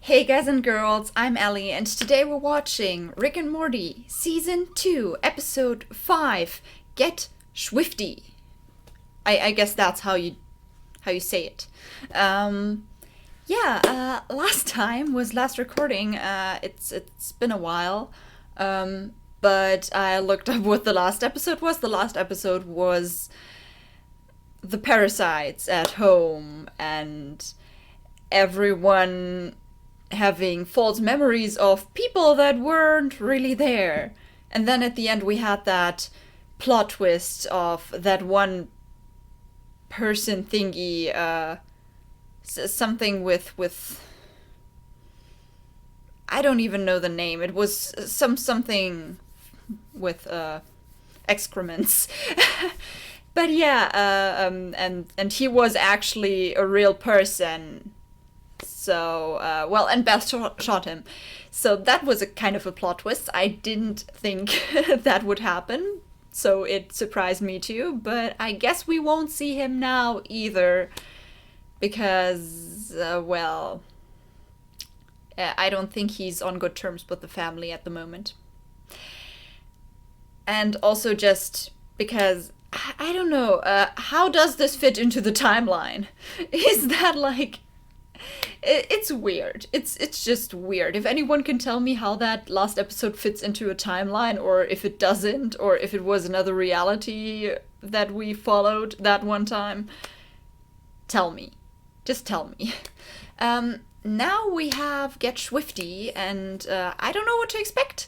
Hey guys and girls, I'm Allie, and today we're watching Rick and Morty, Season 2, Episode 5, Get Schwifty. I guess that's how you say it. Last time was last recording. It's been a while, but I looked up what the last episode was. The last episode was the parasites at home and everyone having false memories of people that weren't really there. And then at the end we had that plot twist of that one person thingy, something with I don't even know the name. It was something with excrements. But yeah, and he was actually a real person. So, and Beth shot him. So that was a kind of a plot twist. I didn't think that would happen, so it surprised me too. But I guess we won't see him now either, because, I don't think he's on good terms with the family at the moment. And also just because, I don't know, how does this fit into the timeline? Is that like... It's weird. It's just weird. If anyone can tell me how that last episode fits into a timeline, or if it doesn't, or if it was another reality that we followed that one time, tell me. Just tell me. Now we have Get Schwifty, and I don't know what to expect.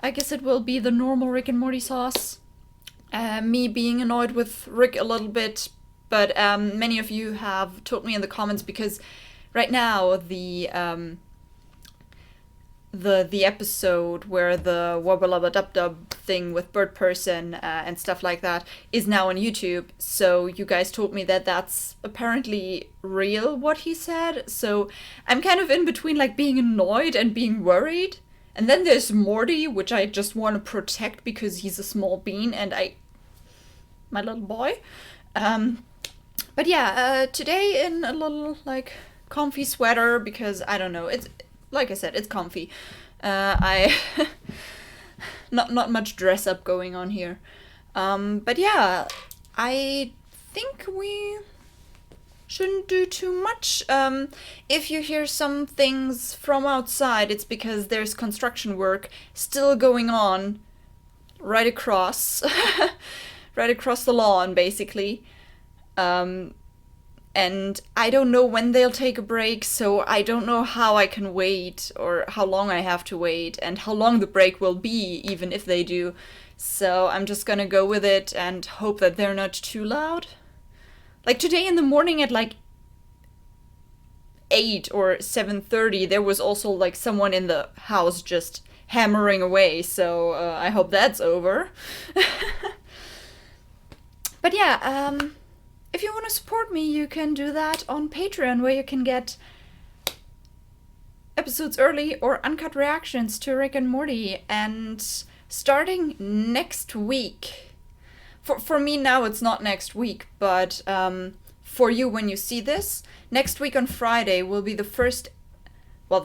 I guess it will be the normal Rick and Morty sauce. Me being annoyed with Rick a little bit, but many of you have told me in the comments, because right now, the episode where the wobble-lubba-dub-dub thing with Birdperson and stuff like that is now on YouTube. So you guys told me that that's apparently real, what he said. So I'm kind of in between, like, being annoyed and being worried. And then there's Morty, which I just want to protect because he's a small bean and my little boy. But yeah, today in a little, like, comfy sweater, because I don't know, it's like I said, it's comfy. I not much dress up going on here. But yeah, I think we shouldn't do too much. If you hear some things from outside, it's because there's construction work still going on right across right across the lawn, basically. And I don't know when they'll take a break, so I don't know how I can wait, or how long I have to wait, and how long the break will be, even if they do. So I'm just gonna go with it and hope that they're not too loud. Like today in the morning at like 8 or 7:30, there was also like someone in the house just hammering away, so I hope that's over. But yeah, if you want to support me, you can do that on Patreon, where you can get episodes early or uncut reactions to Rick and Morty. And starting next week, for me now it's not next week, but for you when you see this, next week on Friday will be the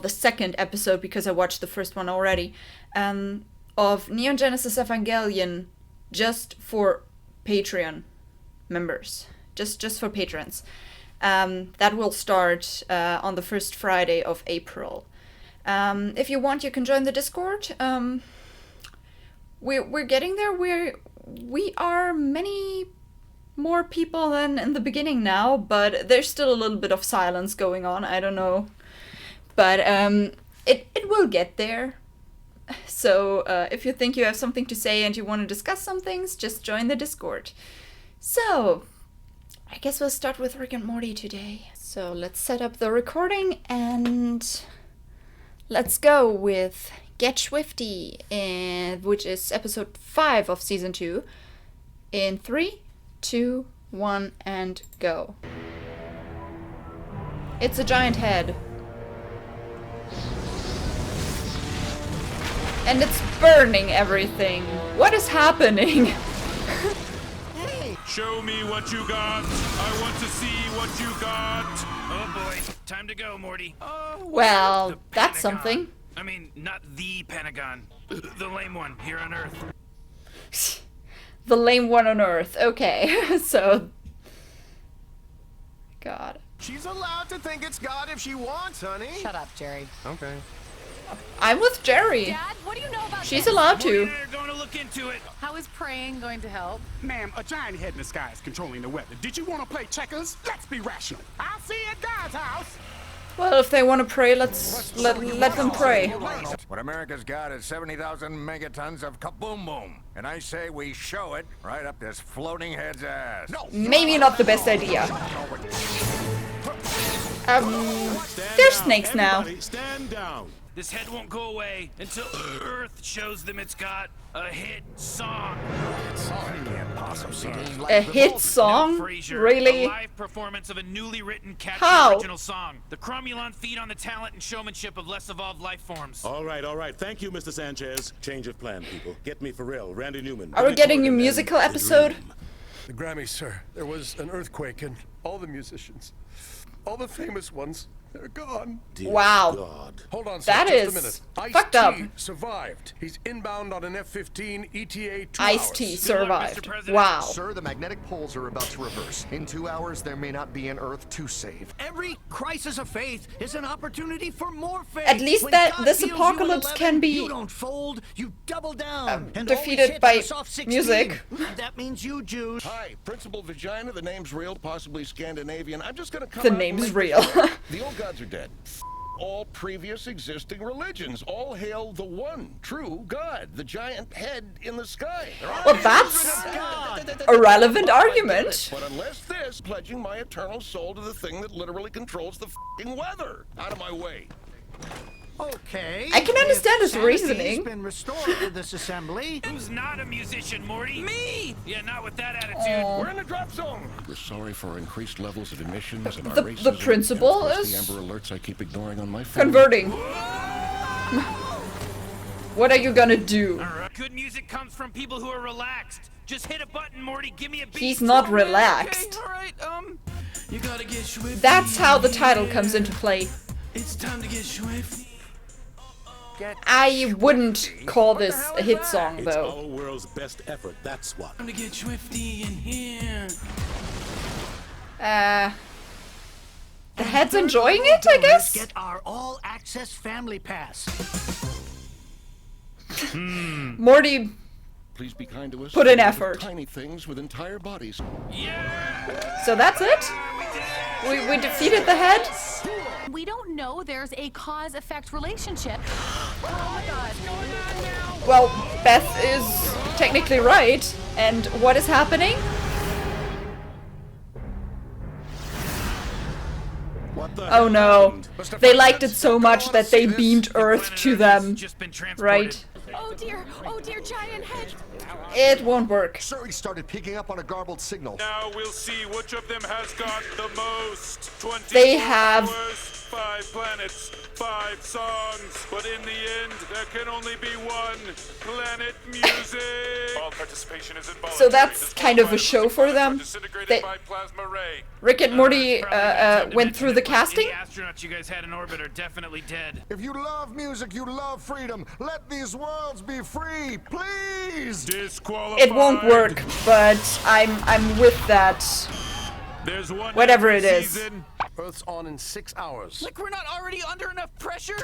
second episode, because I watched the first one already, of Neon Genesis Evangelion, just for Patreon members. Just for patrons. That will start on the first Friday of April. If you want, you can join the Discord. We're getting there. We are many more people than in the beginning now, but there's still a little bit of silence going on. I don't know, but it will get there. So if you think you have something to say and you want to discuss some things, just join the Discord. So I guess we'll start with Rick and Morty today. So let's set up the recording and let's go with Get Schwifty, which is episode 5 of season 2. In 3, 2, 1, and go. It's a giant head. And it's burning everything. What is happening? Show me what you got. I want to see what you got. Oh boy. Time to go, Morty. Well, The that's Pentagon. something. I mean, not the Pentagon. The lame one here on Earth. The lame one on Earth. Okay, so... God. She's allowed to think it's God if she wants, honey. Shut up, Jerry. Okay. I'm with Jerry. Dad, what do you know about She's this? allowed Morty to. and I are going to look into it. How is praying going to help? Ma'am, a giant head in the sky is controlling the weather. Did you want to play checkers? Let's be rational. I'll see you at God's house. Well, if they want to pray, let's let them pray. What America's got is 70,000 megatons of kaboom boom. And I say we show it right up this floating head's ass. No. Maybe not the best idea. There's snakes now. Stand down. This head won't go away until Earth shows them it's got a hit song. A hit song? Frasier, a Really? live performance of a newly written, catchy How? original song. The Cromulon feed on the talent and showmanship of less evolved life forms. All right. Thank you, Mr. Sanchez. Change of plan, people. Get me Pharrell, Randy Newman. Are we getting a Morgan, musical and episode? Dream. The Grammys, sir. There was an earthquake and all the musicians, all the famous ones, they're gone. Dear Wow. God. Hold on, sir. That just is a minute. fucked up. Ice-T survived. He's inbound on an F-15 ETA 2 Ice-T hours. survived. Mr. President. Wow. Sir, the magnetic poles are about to reverse. In 2 hours, there may not be an Earth to save. Every crisis of faith is an opportunity for more faith. At least When that God this deals you apocalypse an can 11, be you don't fold, you double down. And defeated always hit by the soft 16. music. That means you Jews. Hi, Principal Vagina. The name's real, possibly Scandinavian. I'm just gonna come The out and name's make real. this clear. The old gods are dead. All previous existing religions. All hail the one true God, the giant head in the sky. Well, that's a relevant argument. But unless this, pledging my eternal soul to the thing that literally controls the f***ing weather. Out of my way. Okay. I can understand his If sanity's reasoning. been restored to this assembly. Who's not a musician, Morty? Me! Yeah, not with that attitude. Oh. We're in the drop zone. We're sorry for our increased levels of emissions and our The racism. principal and of course is the Amber Alerts I keep ignoring on my phone. converting. What are you gonna do? All right. Good music comes from people who are relaxed. Just hit a button, Morty. Give me a beat. He's not relaxed. Okay, all right. You gotta get Schwifty. That's how the title comes into play. It's time to get Schwifty. I wouldn't call this a hit song, It's though. our world's best effort. That's what. Time to get Schwifty in here. The head's enjoying it, I guess? Get our all-access family pass. Morty Please be kind to us. Put in We're effort. Tiny things with entire bodies. So that's it? We defeated the head? We don't know there's a cause-effect relationship. Well, Beth is technically right. And what is happening? What the Oh no. happened? They liked it so much that they beamed Earth to them. Just been transported. Right? Oh dear, giant head. It won't work. Sir, he started picking up on a garbled signal. Now we'll see which of them has got the most. 24 They have- hours, 5 planets, 5 songs. But in the end, there can only be one planet music. All participation is involuntary. So that's kind of a show for them. Disintegrated They- by plasma ray. Rick and Morty Probably no time to went mention through the it, but casting? Any astronauts you guys had in orbit are definitely dead. If you love music, you love freedom. Let these worlds be free, please! Disqualified. It won't work, but I'm with that. There's one Whatever every it is. season. Earth's on in 6 hours. Like we're not already under enough pressure?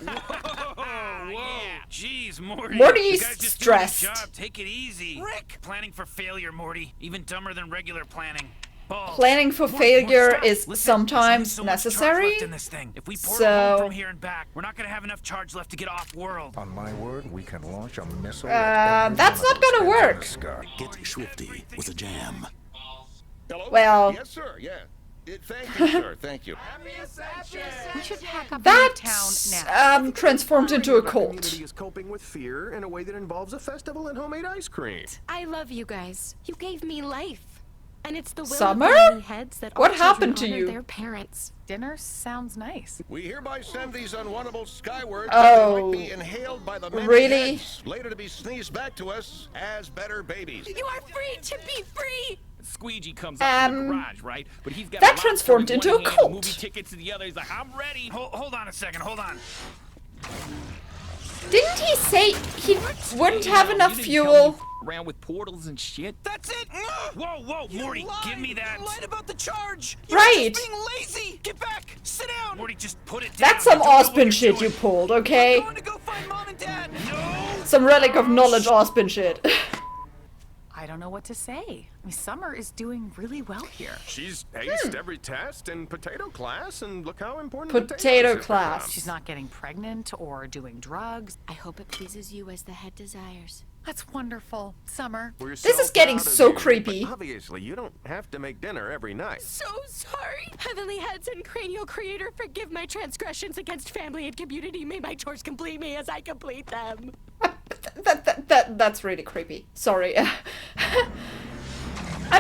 Whoa. Jeez, Morty. Morty's The guy's just stressed. doing his job. Take it easy. Rick! Planning for failure, Morty. Even dumber than regular planning. Balls. Planning for Morty, failure stop. is Listen, sometimes there's only so much charge necessary. left in this thing. If we portal So- home from here and back, we're not gonna have enough charge left to get off world. On my word, we can launch a missile. That's not gonna work. Get Schwifty with a jam. Hello? Well- Yes, sir. Yeah. Thank you, sir. Thank you. We should pack up That town now. transformed into a The cult. community is coping with fear in a way that involves a festival and homemade ice cream. I love you guys. You gave me life. And it's the will Summer? of the many heads that What all children happened to honor you? their parents. Dinner sounds nice. We hereby send these unwantable skywards Oh, that they might be inhaled by the many really? heads, later to be sneezed back to us as better babies. You are free to be free! Squeegee comes up in the garage, right? But he's got that transformed into a cult. Movie tickets to the other. He's like, I'm ready. Hold on a second. Hold on. Didn't he say he wouldn't have enough fuel? Around with portals and shit. That's it. Whoa, Morty, give me that. You lied about the charge. Right. You're just being lazy. Get back. Sit down. Morty, just put it down. That's some Ozpin shit you pulled, okay? I'm going to go find Mom and Dad. No. Some relic of knowledge Ozpin shit. I don't know what to say. I mean, Summer is doing really well here. She's aced every test in potato class, and look how important Potato potatoes class. have She's not getting pregnant or doing drugs. I hope it pleases you as the head desires. That's wonderful, Summer. We're This is getting proud of so you, creepy. but obviously, you don't have to make dinner every night. So sorry. Heavenly Heads and Cranial Creator, forgive my transgressions against family and community. May my chores complete me as I complete them. That's really creepy. Sorry. I'm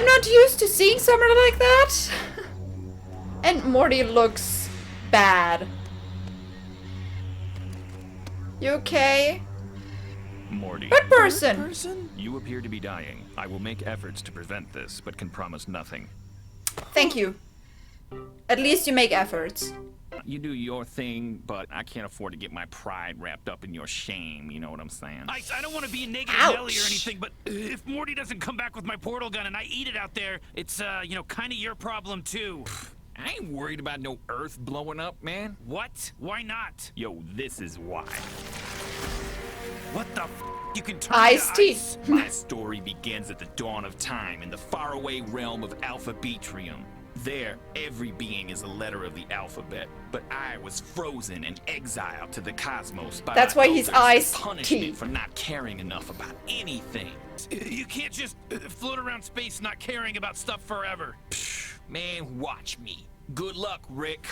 not used to seeing Summer like that. And Morty looks bad. You okay? Morty. Birdperson! You appear to be dying. I will make efforts to prevent this, but can promise nothing. Thank you. At least you make efforts. You do your thing, but I can't afford to get my pride wrapped up in your shame, you know what I'm saying? I don't want to be a negative Nelly or anything, but if Morty doesn't come back with my portal gun and I eat it out there, it's, kind of your problem too. I ain't worried about no Earth blowing up, man. What? Why not? Yo, this is why. What the f? You can turn Ice-T. My story begins at the dawn of time in the faraway realm of Alphabetrium. There, every being is a letter of the alphabet, but I was frozen and exiled to the cosmos by That's my why he's elders as Ice-T. punishment for not caring enough about anything. You can't just float around space not caring about stuff forever. Man, watch me. Good luck, Rick.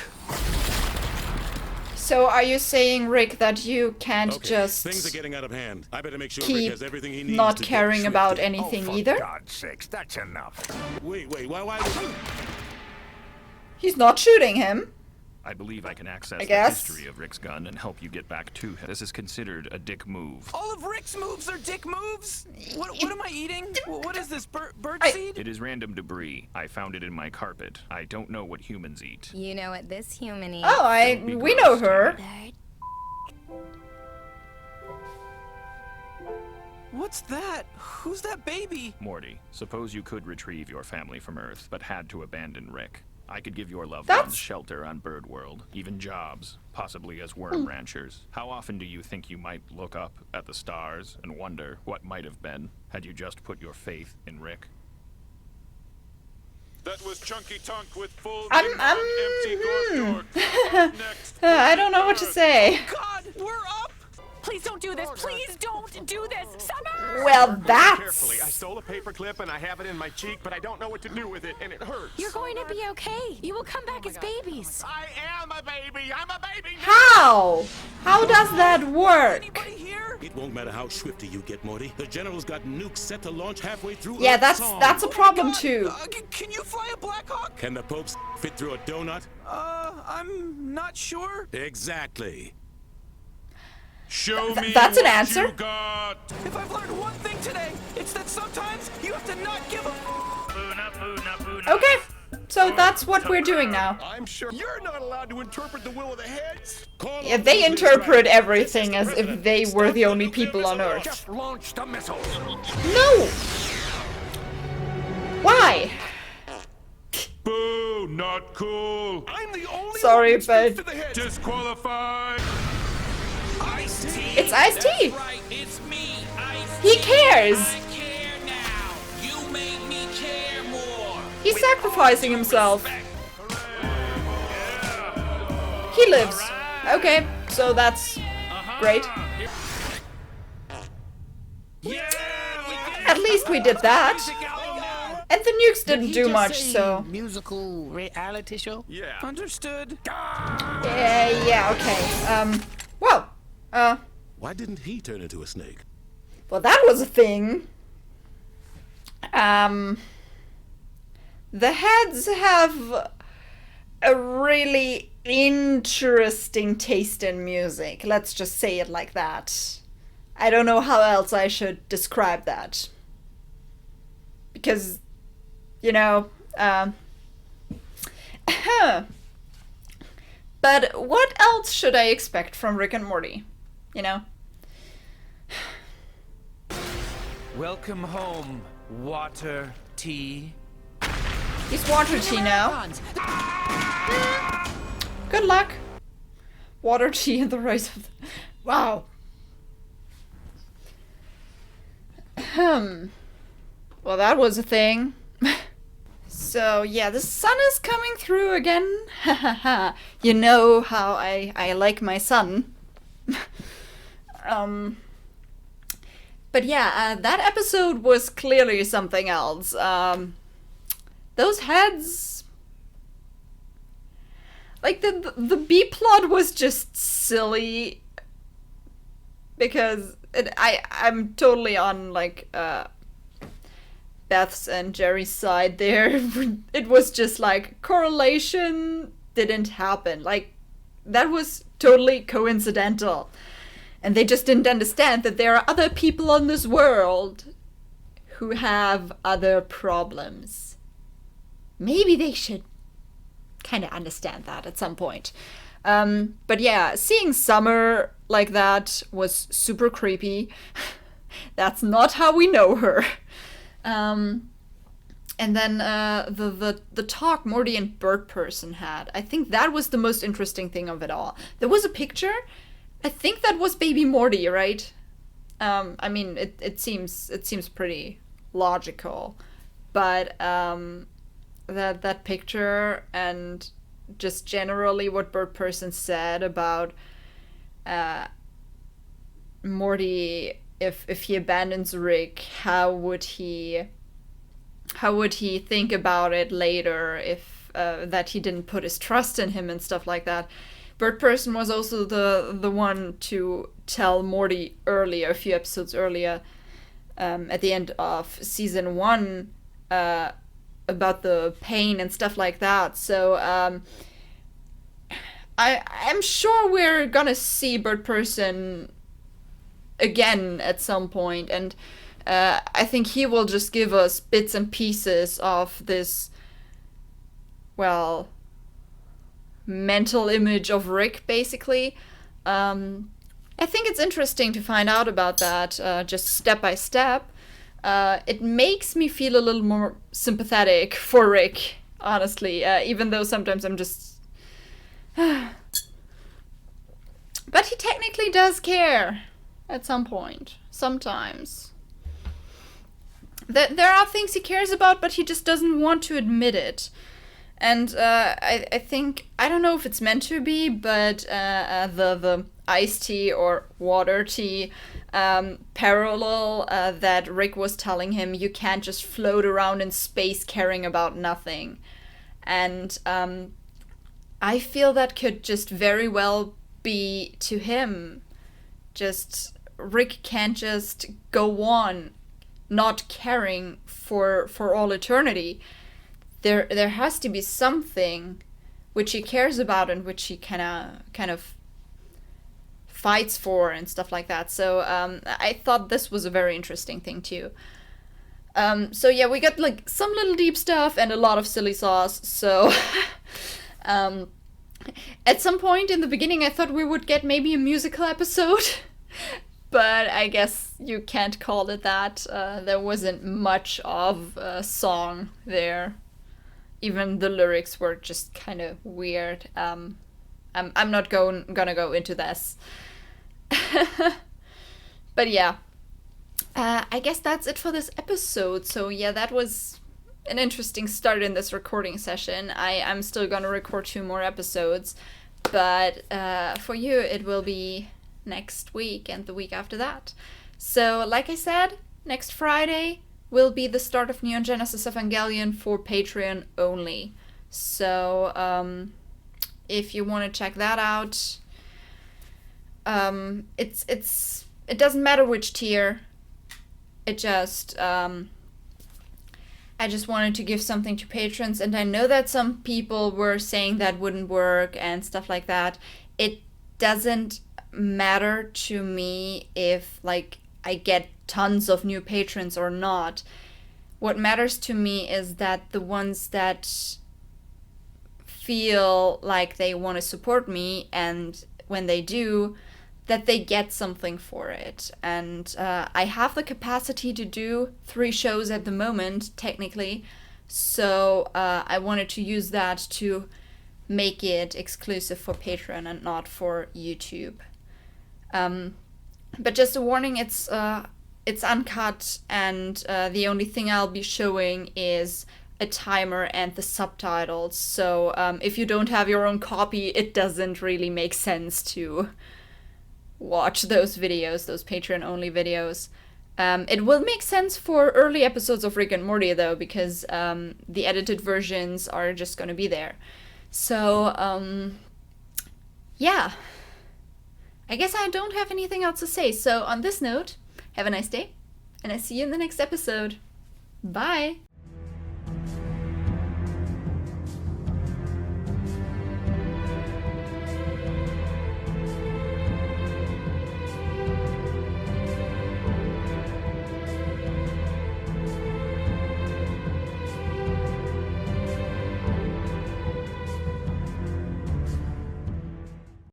So are you saying, Rick, that you can't just things are getting out of hand. I better make sure keep Rick has everything he needs not to caring get about Schwifty. anything For either? God's sakes, that's enough. Wait, why? He's not shooting him. I believe I can access I the guess. history of Rick's gun and help you get back to him. This is considered a dick move. All of Rick's moves are dick moves? What am I eating? What is this, bird seed? It is random debris. I found it in my carpet. I don't know what humans eat. You know what this human eats. Oh, we know her. What's that? Who's that baby? Morty, suppose you could retrieve your family from Earth, but had to abandon Rick. I could give your loved ones shelter on Bird World, even jobs, possibly as worm ranchers. How often do you think you might look up at the stars and wonder what might have been had you just put your faith in Rick? That was Chunky Tunk with full I I don't know what to say. God, we're up! Please don't do this. Please don't do this. Summer! Well, Carefully. I that's... stole a paperclip and I have it in my cheek, but I don't know what to do with it, and it hurts. You're going to be okay. You will come back as babies. I am a baby. I'm a baby. How? How does that work? Anybody here? It won't matter how swifty you get, Morty. The General's got nukes set to launch halfway through Yeah, Earth's song. that's a problem too. Can you fly a Black Hawk? Can the Popes fit through a donut? I'm not sure. Exactly. Show me That's an what answer. you got. If I've learned one thing today, it's that sometimes you have to not give a Okay, so that's what we're doing now. I'm sure you're not allowed to interpret the will of the heads. Yeah, they interpret everything as if they were the only people on Earth. Just launch the missiles. No! Why? Boo, not cool. I'm the only Sorry, one who speaks but- to the heads. Disqualified. Ice-T! It's Ice-T. That's right, it's me, Ice-T. He cares. I care now. You make me care more. He's sacrificing himself. He lives. Okay, so that's great. At least we did that. And the nukes didn't do much, so... Musical reality show? Yeah. Understood. Yeah, okay. Well, Why didn't he turn into a snake? well, that was a thing. The heads have a really interesting taste in music. Let's just say it like that. I don't know how else I should describe that. Because, you know. But what else should I expect from Rick and Morty? You know? Welcome home, Water Tea. He's Water Tea now. Good luck. Water Tea and the rise of... Wow. Well, that was a thing. So, yeah, the sun is coming through again. You know how I like my sun. But yeah, that episode was clearly something else. Those heads... Like, the B-plot was just silly. Because I'm totally on, like, Beth's and Jerry's side there. It was just like, correlation didn't happen. Like, that was totally coincidental. And they just didn't understand that there are other people on this world who have other problems. Maybe they should kind of understand that at some point. But yeah, seeing Summer like that was super creepy. That's not how we know her. And then the talk Morty and Birdperson had, I think that was the most interesting thing of it all. There was a picture. I think that was baby Morty, right? I mean, it seems pretty logical, but that picture and just generally what Birdperson said about Morty, if he abandons Rick, how would he think about it later if that he didn't put his trust in him and stuff like that. Birdperson was also the one to tell Morty earlier, a few episodes earlier, at the end of season 1, about the pain and stuff like that. So I'm sure we're gonna see Birdperson again at some point, and I think he will just give us bits and pieces of this, well, mental image of Rick, basically. I think it's interesting to find out about that, just step by step. It makes me feel a little more sympathetic for Rick, honestly, even though sometimes I'm just... But he technically does care at some point, sometimes. There are things he cares about, but he just doesn't want to admit it. And I think, I don't know if it's meant to be, but the iced tea or water tea parallel that Rick was telling him, you can't just float around in space caring about nothing. And I feel that could just very well be to him. Just, Rick can't just go on not caring for all eternity. There has to be something which he cares about and which he kind of fights for and stuff like that. So I thought this was a very interesting thing too. So yeah, we got like some little deep stuff and a lot of silly sauce. So at some point in the beginning I thought we would get maybe a musical episode. But I guess you can't call it that. There wasn't much of a song there. Even the lyrics were just kind of weird. I'm not gonna go into this. But yeah. I guess that's it for this episode. So yeah, that was an interesting start in this recording session. I'm still gonna record 2 more episodes. But for you, it will be next week and the week after that. So, like I said, next Friday will be the start of Neon Genesis Evangelion for Patreon only. So, if you want to check that out, it doesn't matter which tier. It just I just wanted to give something to patrons, and I know that some people were saying that wouldn't work and stuff like that. It doesn't matter to me if like I get tons of new patrons or not. What matters to me is that the ones that feel like they want to support me, and when they do, that they get something for it. And I have the capacity to do 3 shows at the moment, technically, so I wanted to use that to make it exclusive for Patreon and not for YouTube. But just a warning, it's uncut, and the only thing I'll be showing is a timer and the subtitles. So if you don't have your own copy, it doesn't really make sense to watch those videos, those Patreon-only videos. It will make sense for early episodes of Rick and Morty, though, because the edited versions are just going to be there. So, yeah. I guess I don't have anything else to say. So on this note, have a nice day, and I see you in the next episode. Bye!